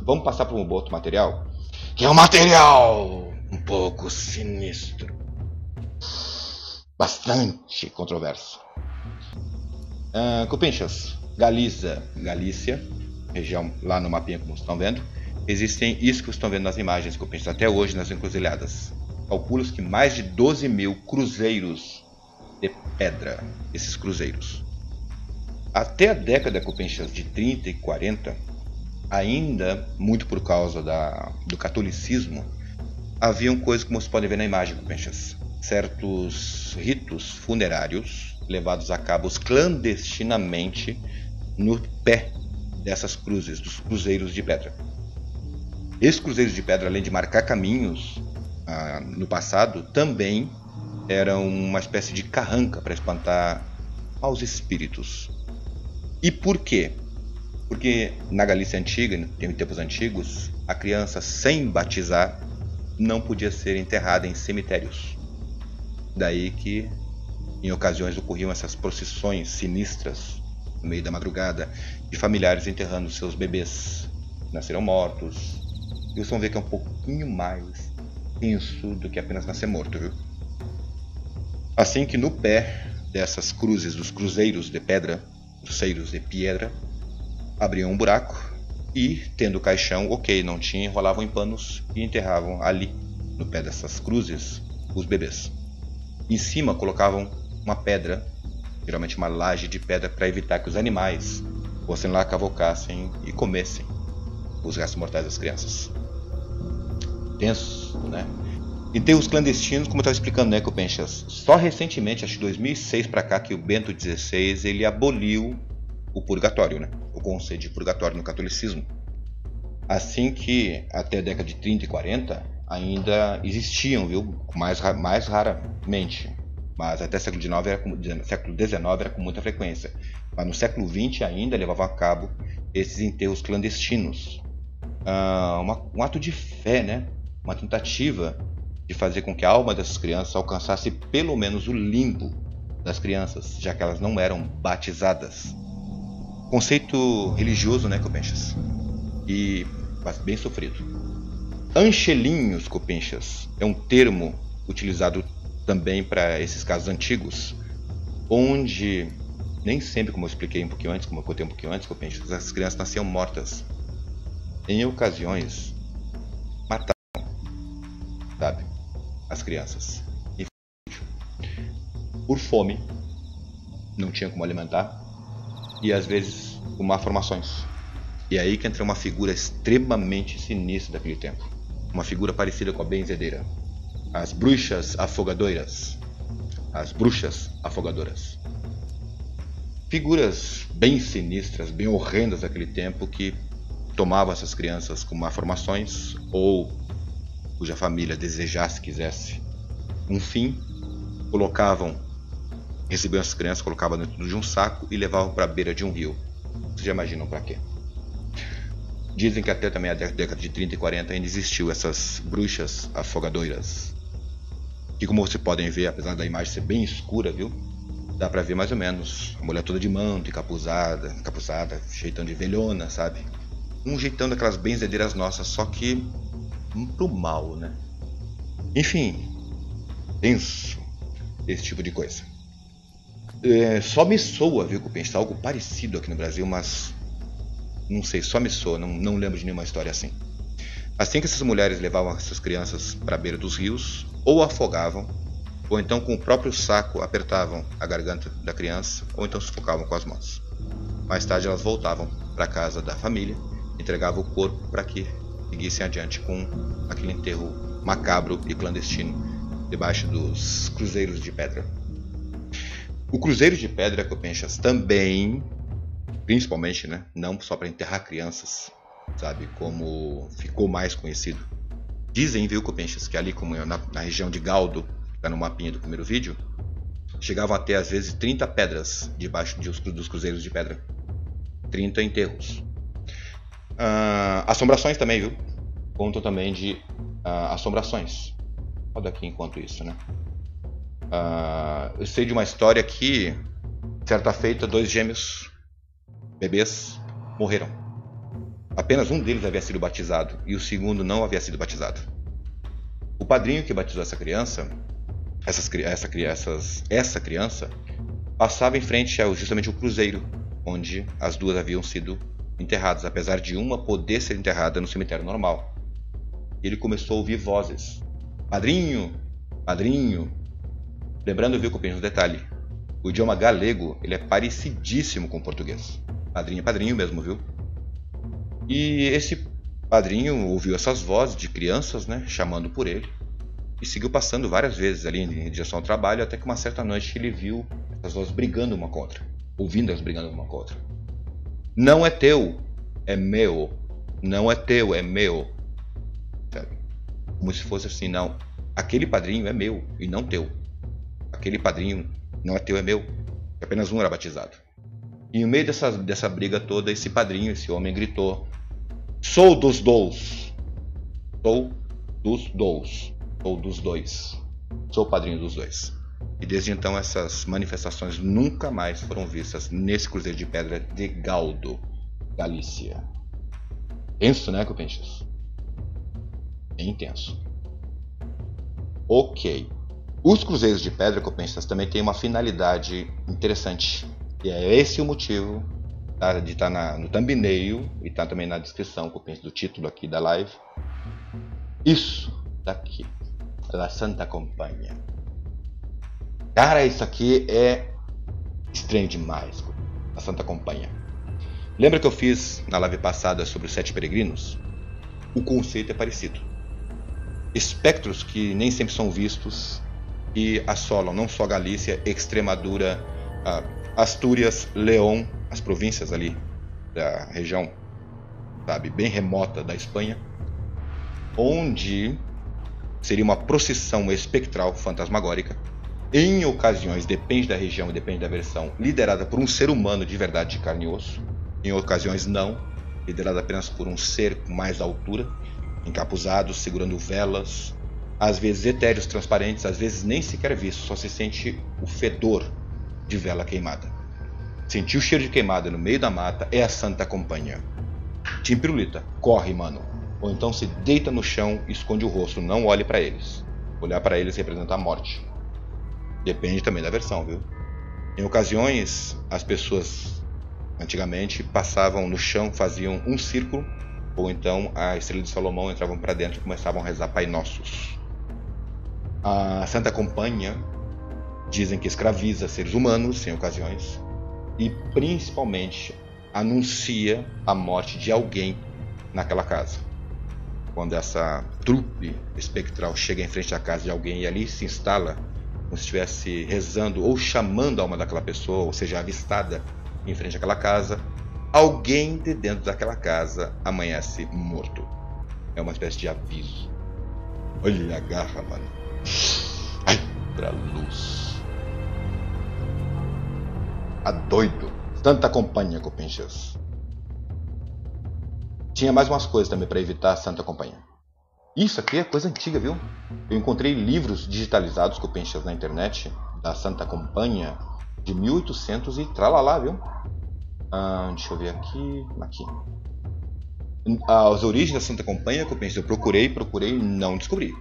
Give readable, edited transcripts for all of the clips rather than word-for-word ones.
vamos passar para um outro material, que é um material um pouco sinistro, bastante controverso. Cupinchas, Galícia, região lá no mapinha como vocês estão vendo, existem isso que vocês estão vendo nas imagens, Cupinchas, até hoje nas encruzilhadas. Calcula-se que mais de 12 mil cruzeiros de pedra, esses cruzeiros. Até a década, Cupinchas, de 30 e 40, ainda, muito por causa do catolicismo, haviam coisas como vocês podem ver na imagem, Cupinchas. Certos ritos funerários levados a cabo clandestinamente no pé dessas cruzes, dos cruzeiros de pedra. Esses cruzeiros de pedra, além de marcar caminhos no passado, também eram uma espécie de carranca para espantar maus espíritos. E por quê? Porque na Galícia antiga, em tempos antigos, a criança sem batizar não podia ser enterrada em cemitérios. Daí que em ocasiões ocorriam essas procissões sinistras no meio da madrugada de familiares enterrando seus bebês que nasceram mortos. E vocês vão ver que é um pouquinho mais tenso do que apenas nascer morto, viu? Assim que no pé dessas cruzes, dos cruzeiros de pedra, abriam um buraco e, tendo o caixão, não tinha, enrolavam em panos e enterravam ali, no pé dessas cruzes, os bebês. Em cima colocavam uma pedra, geralmente uma laje de pedra, para evitar que os animais fossem lá, cavocassem e comessem os restos mortais das crianças. Tenso, né? E tem os clandestinos, como eu estava explicando, né, Cupinchas? Só recentemente, acho que 2006 para cá, que o Bento XVI ele aboliu o purgatório, né? O conceito de purgatório no catolicismo. Assim que até a década de 30 e 40 ainda existiam, viu? Mais raramente. Mas até século XIX era com muita frequência. Mas no século XX ainda levavam a cabo esses enterros clandestinos. Um ato de fé, né? Uma tentativa de fazer com que a alma dessas crianças alcançasse pelo menos o limbo das crianças, já que elas não eram batizadas. Conceito religioso, né, Cupinchas? E bem sofrido. Anchelinhos, Cupinchas, é um termo utilizado também para esses casos antigos, onde nem sempre, como eu expliquei um pouquinho antes, Cupinchas, as crianças nasciam mortas. Em ocasiões, matavam, sabe, as crianças. E por fome, não tinha como alimentar, e às vezes por malformações. E aí que entra uma figura extremamente sinistra daquele tempo. Uma figura parecida com a benzedeira. As bruxas afogadoras. Figuras bem sinistras, bem horrendas daquele tempo, que tomavam essas crianças com malformações ou cuja família desejasse, quisesse um fim, recebiam essas crianças, colocavam dentro de um saco e levavam para a beira de um rio. Vocês já imaginam para quê? Dizem que até também a década de 30 e 40 ainda existiu essas bruxas afogadoras. Que, como vocês podem ver, apesar da imagem ser bem escura, viu? Dá pra ver mais ou menos a mulher toda de manto, encapuzada, jeitão de velhona, sabe? Um jeitão daquelas benzedeiras nossas, só que pro mal, né? Enfim, tenso esse tipo de coisa. Só me soa, viu, que eu penso algo parecido aqui no Brasil, mas não sei, só me soa, não lembro de nenhuma história assim. Assim que essas mulheres levavam essas crianças para a beira dos rios, ou afogavam, ou então com o próprio saco apertavam a garganta da criança, ou então sufocavam com as mãos. Mais tarde elas voltavam para a casa da família, entregavam o corpo para que seguissem adiante com aquele enterro macabro e clandestino debaixo dos cruzeiros de pedra. O cruzeiro de pedra, Cupinchas, também, principalmente, né, não só para enterrar crianças, sabe, como ficou mais conhecido. Dizem, viu, Cupinchas, que ali como na região de Galdo, que está no mapinha do primeiro vídeo, chegavam até às vezes 30 pedras debaixo dos cruzeiros de pedra. 30 enterros. Assombrações também, viu? Contam também de assombrações. Roda aqui enquanto isso, né? Eu sei de uma história que, certa feita, 2 gêmeos, bebês, morreram. Apenas um deles havia sido batizado e o segundo não havia sido batizado. O padrinho que batizou essa criança, essa criança, passava em frente ao justamente o cruzeiro, onde as duas haviam sido enterradas, apesar de uma poder ser enterrada no cemitério normal. Ele começou a ouvir vozes. Padrinho! Padrinho! Lembrando, viu, companheiros, um detalhe. O idioma galego, ele é parecidíssimo com o português. Padrinho é padrinho mesmo, viu? E esse padrinho ouviu essas vozes de crianças, né, chamando por ele. E seguiu passando várias vezes ali em direção ao trabalho, até que uma certa noite ele viu essas vozes brigando uma com a outra. Ouvindo-as brigando uma com a outra. Não é teu, é meu. Não é teu, é meu. Sabe? Como se fosse assim, não. Aquele padrinho é meu e não teu. Aquele padrinho não é teu, é meu. Apenas um era batizado. E no meio dessa briga toda, esse padrinho, esse homem gritou: sou dos dois. Sou dos dois. Sou dos dois. Sou o padrinho dos dois. E desde então essas manifestações nunca mais foram vistas nesse cruzeiro de pedra de Galdo, Galícia. Tenso, né, Cupinchas? Bem intenso. Ok. Os cruzeiros de pedra, Cupinchas, também têm uma finalidade interessante. E é esse o motivo de estar no thumbnail e estar também na descrição, Cupinchas, do título aqui da live. Isso daqui. La Santa Companhia. Cara, isso aqui é estranho demais. A Santa Companhia. Lembra que eu fiz na live passada sobre os 7 peregrinos? O conceito é parecido. Espectros que nem sempre são vistos e assolam não só Galícia, Extremadura, Astúrias, León, as províncias ali da região, sabe, bem remota da Espanha, onde seria uma procissão espectral fantasmagórica. Em ocasiões, depende da região e depende da versão, liderada por um ser humano de verdade de carne e osso. Em ocasiões não, liderada apenas por um ser com mais altura, encapuzado, segurando velas, às vezes etéreos transparentes, às vezes nem sequer visto, só se sente o fedor de vela queimada. Sentir o cheiro de queimada no meio da mata é a Santa Companhia. Tim Pirulita, corre, mano. Ou então se deita no chão e esconde o rosto, não olhe para eles. Olhar para eles representa a morte. Depende também da versão, viu? Em ocasiões, as pessoas antigamente passavam no chão, faziam um círculo, ou então a estrela de Salomão entravam para dentro e começavam a rezar Pai Nossos. A Santa Companhia dizem que escraviza seres humanos em ocasiões e principalmente anuncia a morte de alguém naquela casa. Quando essa trupe espectral chega em frente à casa de alguém e ali se instala, como se estivesse rezando ou chamando a alma daquela pessoa, ou seja, avistada em frente àquela casa, alguém de dentro daquela casa amanhece morto. É uma espécie de aviso. Olha a garra, mano. Ai, pra luz. A doido. Santa Companhia, Cupinchas. Tinha mais umas coisas também para evitar a Santa Companhia. Isso aqui é coisa antiga, viu? Eu encontrei livros digitalizados, Cupinchas, na internet, da Santa Companhia, de 1800 e tralalá, viu? Deixa eu ver aqui. As origens da Santa Companhia, Cupinchas, eu procurei, não descobri.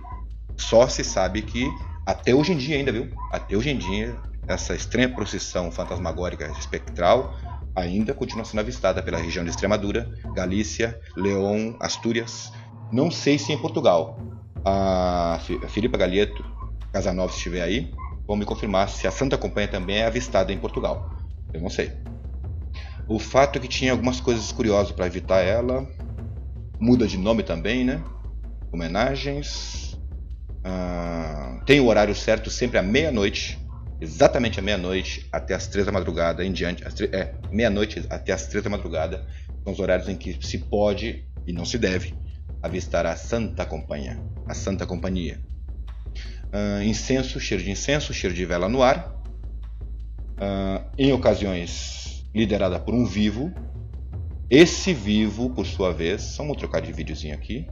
Só se sabe que, até hoje em dia ainda, viu? Até hoje em dia, essa estranha procissão fantasmagórica espectral ainda continua sendo avistada pela região de Extremadura, Galícia, León, Astúrias. Não sei se em Portugal. A Filipa Galieto Casanova, se estiver aí, vão me confirmar se a Santa Companhia também é avistada em Portugal. Eu não sei. O fato é que tinha algumas coisas curiosas para evitar ela. Muda de nome também, né? Homenagens. Tem o horário certo sempre à meia-noite. Exatamente à meia-noite até as 3 da madrugada em diante. Meia-noite até as 3 da madrugada. São os horários em que se pode e não se deve avistar a Santa Companhia. A Santa Companhia. Incenso, cheiro de incenso, cheiro de vela no ar. Em ocasiões liderada por um vivo. Esse vivo, por sua vez, vamos trocar de videozinho aqui.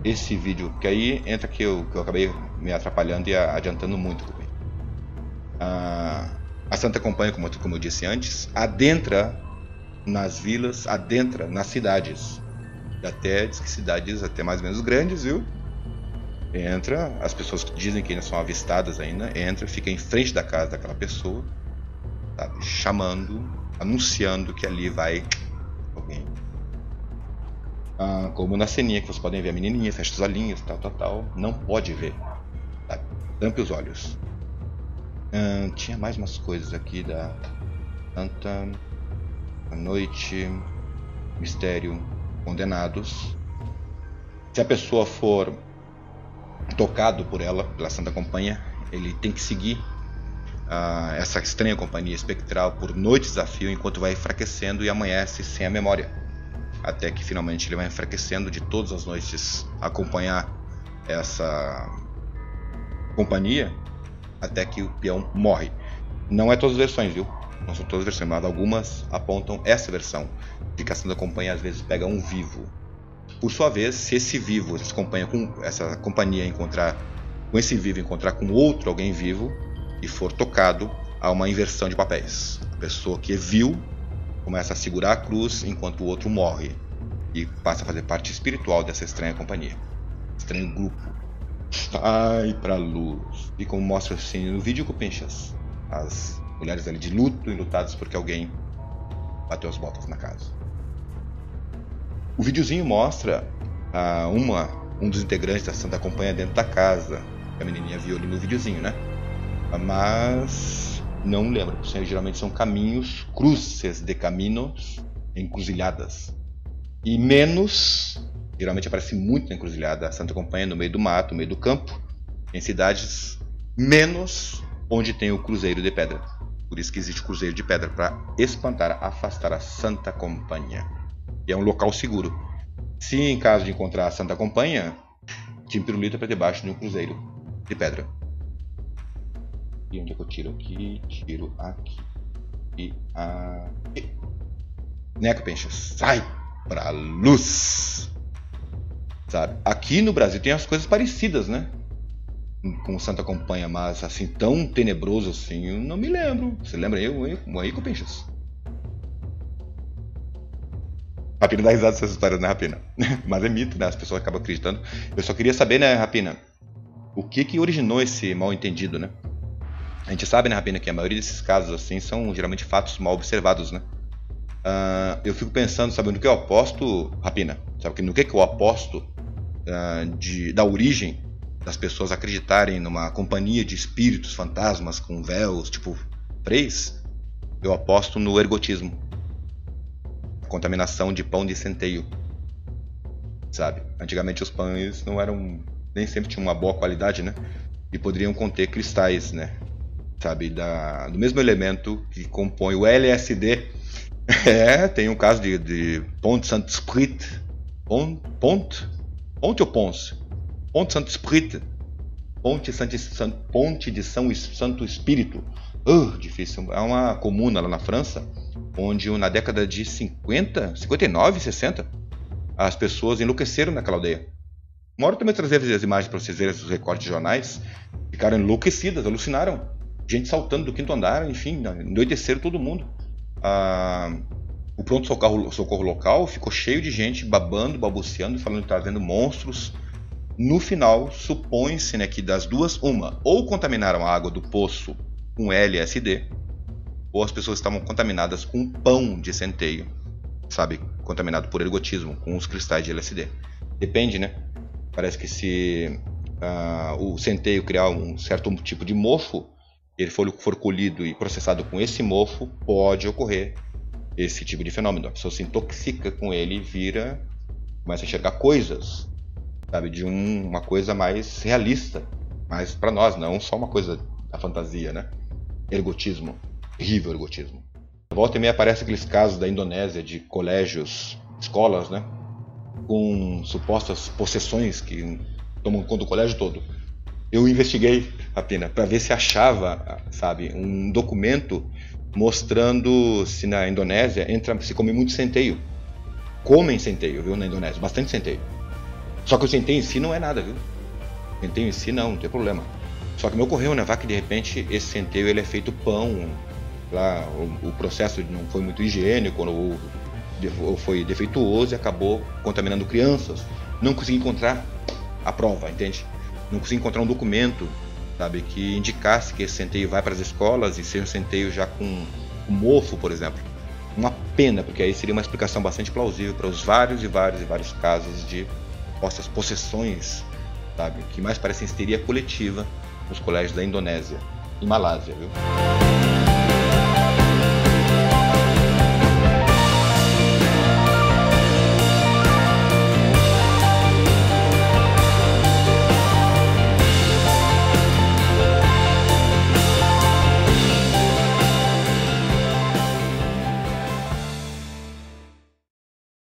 Esse vídeo, que aí entra que eu acabei me atrapalhando e adiantando muito. A Santa Companhia, como eu disse antes, adentra nas vilas, adentra nas cidades. Até, diz que cidades até mais ou menos grandes, viu? Entra, as pessoas que dizem que ainda são avistadas ainda, entra, fica em frente da casa daquela pessoa, sabe, chamando, anunciando que ali vai alguém. Como na ceninha que vocês podem ver a menininha, fecha os olhinhos, tal, não pode ver, sabe? Tampe os olhos. Tinha mais umas coisas aqui da Santa, a noite, mistério, condenados. Se a pessoa for tocado por ela, pela Santa Companhia, ele tem que seguir essa estranha companhia espectral por noites a fio, enquanto vai enfraquecendo e amanhece sem a memória, até que finalmente ele vai enfraquecendo de todas as noites acompanhar essa companhia, até que o peão morre. Não é todas as versões, viu? Não são todas as versões, mas algumas apontam essa versão, de que a Santa Companhia às vezes pega um vivo. Por sua vez, se esse vivo, essa companhia encontrar com esse vivo, encontrar com outro alguém vivo e for tocado, há uma inversão de papéis. A pessoa que viu começa a segurar a cruz enquanto o outro morre e passa a fazer parte espiritual dessa estranha companhia, estranho grupo. Ai, pra luz. E como mostra assim no vídeo com pinchas, as mulheres ali de luto, enlutadas porque alguém bateu as botas na casa. O videozinho mostra um dos integrantes da Santa Companhia dentro da casa, que a menininha viu ali no videozinho, né? Mas não lembro, geralmente são caminhos, cruces de caminos, encruzilhadas. E menos, geralmente aparece muito na encruzilhada, a Santa Companhia no meio do mato, no meio do campo, em cidades, menos onde tem o cruzeiro de pedra. Por isso que existe o cruzeiro de pedra, para espantar, afastar a Santa Companhia. E é um local seguro. Se em caso de encontrar a Santa Companhia, time pirulita para debaixo de um cruzeiro de pedra. E onde é que eu tiro aqui? Tiro aqui. E aqui. Neca, pencha, sai pra luz! Sabe? Aqui no Brasil tem as coisas parecidas, né? Com Santa Companhia, mas assim, tão tenebroso assim, eu não me lembro. Você lembra aí, Copinchas? Rapina dá risada dessas histórias, né, Rapina? Mas é mito, né? As pessoas acabam acreditando. Eu só queria saber, né, Rapina, o que originou esse mal entendido, né? A gente sabe, né, Rapina, que a maioria desses casos, assim, são geralmente fatos mal observados, né? Eu fico pensando, sabe, no que eu aposto, Rapina? Sabe no que eu aposto da origem das pessoas acreditarem numa companhia de espíritos, fantasmas com véus, tipo freis? Eu aposto no ergotismo. Contaminação de pão de centeio, sabe? Antigamente os pães não eram, nem sempre tinham uma boa qualidade, né? E poderiam conter cristais, né? Sabe? Do mesmo elemento que compõe o LSD. Tem um caso de Ponte Saint-Esprit. Ponte ou Ponce? Ponte Saint-Esprit. Ponte de Santo Espírito. Difícil. É uma comuna lá na França, onde na década de 50, 59, 60, as pessoas enlouqueceram naquela aldeia. Uma hora eu também trazer as imagens para vocês verem os recortes de jornais. Ficaram enlouquecidas, alucinaram. Gente saltando do quinto andar, enfim, endoideceram todo mundo. O pronto-socorro local ficou cheio de gente babando, balbuciando, falando que estava vendo monstros. No final, supõe-se, né, que das duas, ou contaminaram a água do poço com LSD, ou as pessoas estavam contaminadas com pão de centeio, sabe, contaminado por ergotismo, com os cristais de LSD. Depende, né? Parece que se o centeio criar um certo tipo de mofo, ele for colhido e processado com esse mofo, pode ocorrer esse tipo de fenômeno. A pessoa se intoxica com ele e começa a enxergar coisas, sabe, de uma coisa mais realista, mas para nós, não só uma coisa da fantasia, né? Ergotismo, terrível ergotismo. Volta e meia aparece aqueles casos da Indonésia de colégios, escolas, né, com supostas possessões que tomam conta do colégio todo. Eu investiguei, Rapina, para ver se achava, sabe, um documento mostrando se na Indonésia se come muito centeio. Comem centeio, viu, na Indonésia, bastante centeio. Só que o centeio em si não é nada, viu? O centeio em si não tem problema. Só que me ocorreu, né, que de repente esse centeio ele é feito pão lá o processo não foi muito higiênico, ou foi defeituoso e acabou contaminando crianças. Não consegui encontrar a prova, entende? Não consegui encontrar um documento, sabe, que indicasse que esse centeio vai para as escolas e seja um centeio já com mofo, por exemplo. Uma pena, porque aí seria uma explicação bastante plausível para os vários casos de possessões, sabe, que mais parecem histeria coletiva nos colégios da Indonésia e Malásia, viu?